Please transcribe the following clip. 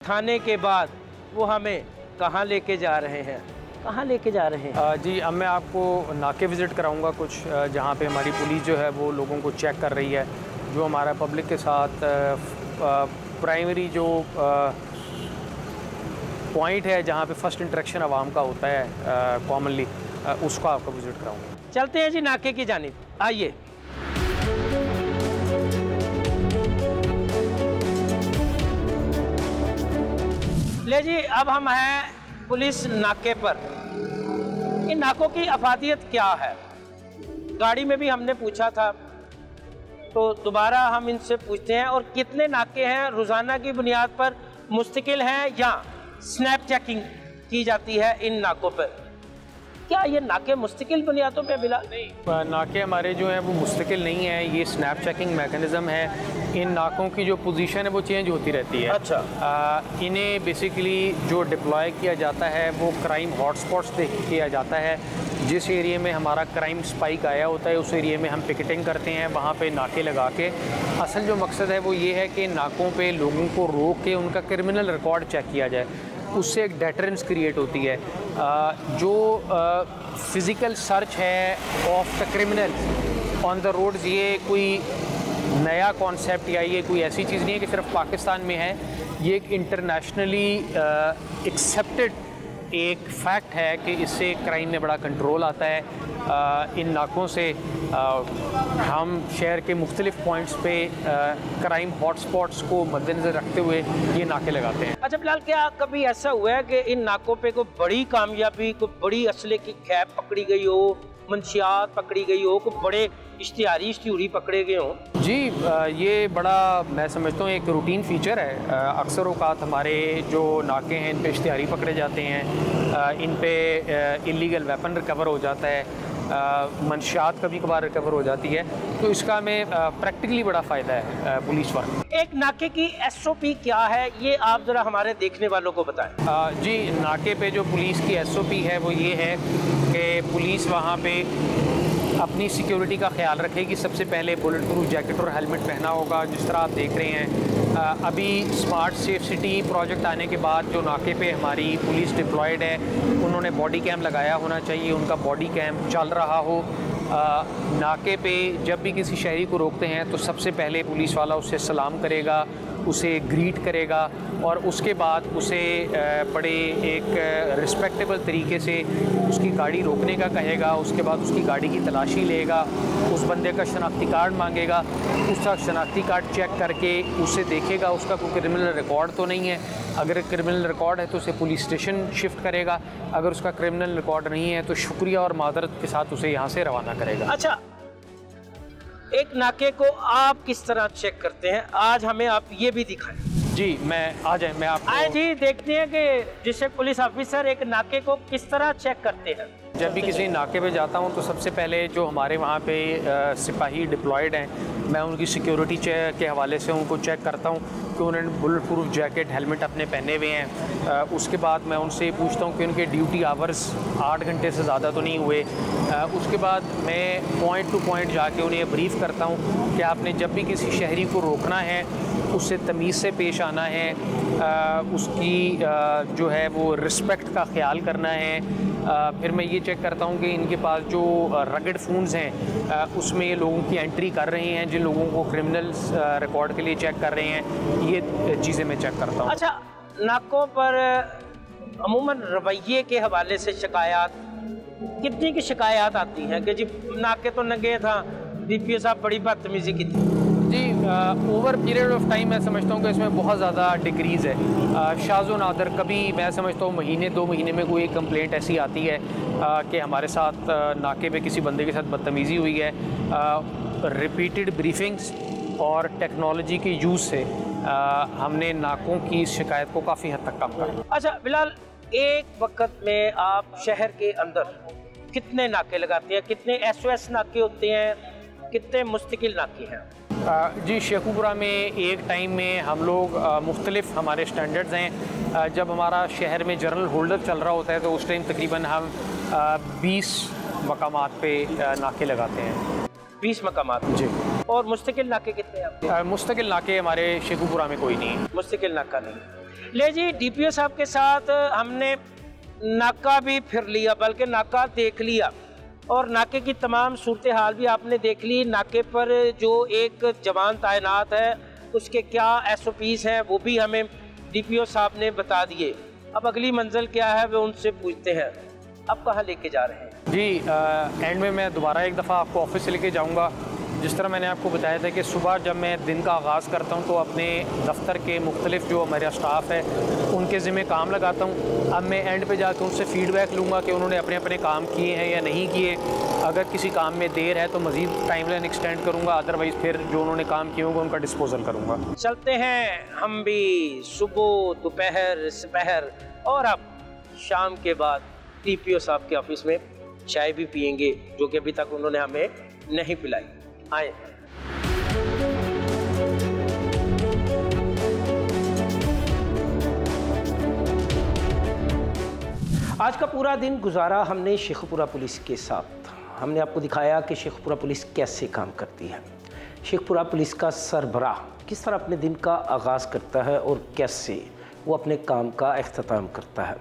खाने के बाद वो हमें कहाँ लेके जा रहे हैं, कहाँ लेके जा रहे हैं? जी, अब मैं आपको नाके विज़िट कराऊंगा कुछ, जहाँ पे हमारी पुलिस जो है वो लोगों को चेक कर रही है, जो हमारा पब्लिक के साथ प्राइमरी जो पॉइंट है जहाँ पे फर्स्ट इंटरेक्शन आवाम का होता है कॉमनली, उसको आपको विज़िट कराऊंगा। चलते हैं जी नाके की जानिब, आइए। ले जी, अब हम हैं पुलिस नाके पर। इन नाकों की अफादियत क्या है? गाड़ी में भी हमने पूछा था, तो दोबारा हम इनसे पूछते हैं। और कितने नाके हैं, रोज़ाना की बुनियाद पर मुस्तकिल हैं या स्नैप चेकिंग की जाती है इन नाकों पर? क्या ये नाके मुस्तकिल बुनियादों पे बिला? नहीं, नाके हमारे जो हैं वो मुस्तकिल नहीं है, ये स्नैप चेकिंग मैकेनिज़्म है। इन नाकों की जो पोजीशन है वो चेंज होती रहती है। अच्छा। इन्हें बेसिकली जो डिप्लॉय किया जाता है वो क्राइम हॉटस्पॉट्स देख किया जाता है। जिस एरिया में हमारा क्राइम स्पाइक आया होता है उस एरिया में हम पिकेटिंग करते हैं, वहाँ पे नाके लगा के। असल जो मकसद है वो ये है कि नाकों पे लोगों को रोक के उनका क्रिमिनल रिकॉर्ड चेक किया जाए, उससे एक डेटरेंस क्रिएट होती है। जो फिज़िकल सर्च है of the criminal on the roads, ये कोई नया कॉन्सेप्ट या ये कोई ऐसी चीज़ नहीं है कि सिर्फ पाकिस्तान में है। ये एक इंटरनेशनली एक्सेप्टेड एक फैक्ट है कि इससे क्राइम में बड़ा कंट्रोल आता है। इन नाकों से हम शहर के मुख्तलिफ पॉइंट्स पे क्राइम हॉटस्पॉट्स को मद्देनज़र रखते हुए ये नाके लगाते हैं। अच्छा फिलहाल, क्या कभी ऐसा हुआ है कि इन नाकों पे कोई बड़ी कामयाबी, कोई बड़ी असले की खैप पकड़ी गई हो, मंशियात पकड़ी गई हो, कोई बड़े इश्तिहारी पकड़े गए हों? जी, ये बड़ा मैं समझता हूँ एक रूटीन फ़ीचर है। अक्सर औक़ात हमारे जो नाके हैं इन पे इश्तिहारी पकड़े जाते हैं, इन पे इलीगल वेपन रिकवर हो जाता है, मंशियात कभी कभार रिकवर हो जाती है। तो इसका हमें प्रैक्टिकली बड़ा फ़ायदा है पुलिस वर्क। एक नाके की SOP क्या है, ये आप ज़रा हमारे देखने वालों को बताएं। जी, नाके पे जो पुलिस की SOP है वो ये है कि पुलिस वहाँ पे अपनी सिक्योरिटी का ख्याल रखेगी। सबसे पहले बुलेट प्रूफ जैकेट और हेलमेट पहना होगा, जिस तरह आप देख रहे हैं। अभी स्मार्ट सेफ सिटी प्रोजेक्ट आने के बाद जो नाके पे हमारी पुलिस डिप्लॉयड है उन्होंने बॉडी कैम लगाया होना चाहिए, उनका बॉडी कैम चल रहा हो। नाके पे जब भी किसी शहरी को रोकते हैं तो सबसे पहले पुलिस वाला उससे सलाम करेगा, उसे ग्रीट करेगा और उसके बाद उसे बड़े एक रिस्पेक्टेबल तरीके से उसकी गाड़ी रोकने का कहेगा। उसके बाद उसकी गाड़ी की तलाशी लेगा, उस बंदे का शनाख्ती कार्ड मांगेगा, उसका शनाख्ती कार्ड चेक करके उसे देखेगा उसका कोई क्रिमिनल रिकॉर्ड तो नहीं है। अगर क्रिमिनल रिकॉर्ड है तो उसे पुलिस स्टेशन शिफ्ट करेगा, अगर उसका क्रिमिनल रिकॉर्ड नहीं है तो शुक्रिया और मादरत के साथ उसे यहाँ से रवाना करेगा। अच्छा, एक नाके को आप किस तरह चेक करते हैं, आज हमें आप ये भी दिखाएं। जी, मैं आ जाए, मैं आपको आए जी, देखते हैं कि जिससे पुलिस ऑफिसर एक नाके को किस तरह चेक करते हैं। जब भी किसी नाके पे जाता हूँ तो सबसे पहले जो हमारे वहाँ पे सिपाही डिप्लॉयड हैं, मैं उनकी सिक्योरिटी के हवाले से उनको चेक करता हूँ कि उन्होंने बुलेट प्रूफ जैकेट हेलमेट अपने पहने हुए हैं। उसके बाद मैं उनसे पूछता हूँ कि उनके ड्यूटी आवर्स 8 घंटे से ज़्यादा तो नहीं हुए। उसके बाद मैं पॉइंट टू पॉइंट जाके उन्हें ब्रीफ़ करता हूँ कि आपने जब भी किसी शहरी को रोकना है उससे तमीज़ से पेश आना है, उसकी जो है वो रिस्पेक्ट का ख्याल करना है। फिर मैं ये चेक करता हूँ कि इनके पास जो रगड़ फ़ोन्स हैं उसमें ये लोगों की एंट्री कर रहे हैं, जिन लोगों को क्रिमिनल रिकॉर्ड के लिए चेक कर रहे हैं, ये चीज़ें मैं चेक करता हूँ। अच्छा, नाकों पर अमूमन रवैये के हवाले से शिकायत, कितनी की शिकायत आती हैं कि जी नाके तो नंगे था, DPO साहब बड़ी बदतमीज़ी की थी? जी, ओवर पीरियड ऑफ टाइम मैं समझता हूँ कि इसमें बहुत ज़्यादा डिक्रीज़ है। शाज़ो नादर कभी मैं समझता हूँ महीने 2 महीने में कोई कंप्लेंट ऐसी आती है कि हमारे साथ नाके पे किसी बंदे के साथ बदतमीज़ी हुई है। रिपीटेड ब्रीफिंग्स और टेक्नोलॉजी के यूज़ से हमने नाकों की शिकायत को काफ़ी हद तक कम करा। अच्छा फिलहाल, एक वक्त में आप शहर के अंदर कितने नाके लगाते हैं, कितने SOS नाके होते हैं, कितने मुस्तकिल नाके हैं? जी, शेखुपुरा में एक टाइम में हम लोग मुख्तलिफ हमारे स्टैंडर्ड्स हैं। जब हमारा शहर में जनरल होल्डर चल रहा होता है तो उस टाइम तकरीबन हम 20 मकामात पे नाके लगाते हैं। 20 मकामात? जी। और मुस्तकिल नाके कितने हैं आपके? मुस्तकिल नाके हमारे शेखुपुरा में कोई नहीं है। मुस्तकिल नाका नहीं। ले जी, डीपीओ साहब के साथ हमने नाका भी फिर लिया, बल्कि नाका देख लिया और नाके की तमाम सूरत हाल भी आपने देख ली। नाके पर जो एक जवान तैनात है उसके क्या SOPs हैं वो भी हमें डीपीओ साहब ने बता दिए। अब अगली मंजिल क्या है वो उनसे पूछते हैं। अब कहाँ लेके जा रहे हैं? जी, एंड में मैं दोबारा एक दफ़ा आपको ऑफिस से लेके जाऊंगा। जिस तरह मैंने आपको बताया था कि सुबह जब मैं दिन का आगाज़ करता हूं तो अपने दफ्तर के मुख्तलिफ जो हमारा स्टाफ है उनके ज़िम्मे काम लगाता हूं। अब मैं एंड पे जाकर उनसे फ़ीडबैक लूँगा कि उन्होंने अपने अपने काम किए हैं या नहीं किए। अगर किसी काम में देर है तो मज़ीद टाइमलाइन एक्सटेंड करूँगा, अदरवाइज़ फिर जो उन्होंने काम किए होंगे उनका डिस्पोजल करूँगा। चलते हैं हम भी सुबह, दोपहर, दोपहर और अब शाम के बाद डीपीओ साहब के ऑफिस में चाय भी पियेंगे, जो कि अभी तक उन्होंने हमें नहीं पिलाई। आए। आज का पूरा दिन गुजारा हमने शेखपुरा पुलिस के साथ। हमने आपको दिखाया कि शेखपुरा पुलिस कैसे काम करती है। शेखपुरा पुलिस का सरबराह किस तरह अपने दिन का आगाज़ करता है और कैसे वो अपने काम का अख्ताम करता है।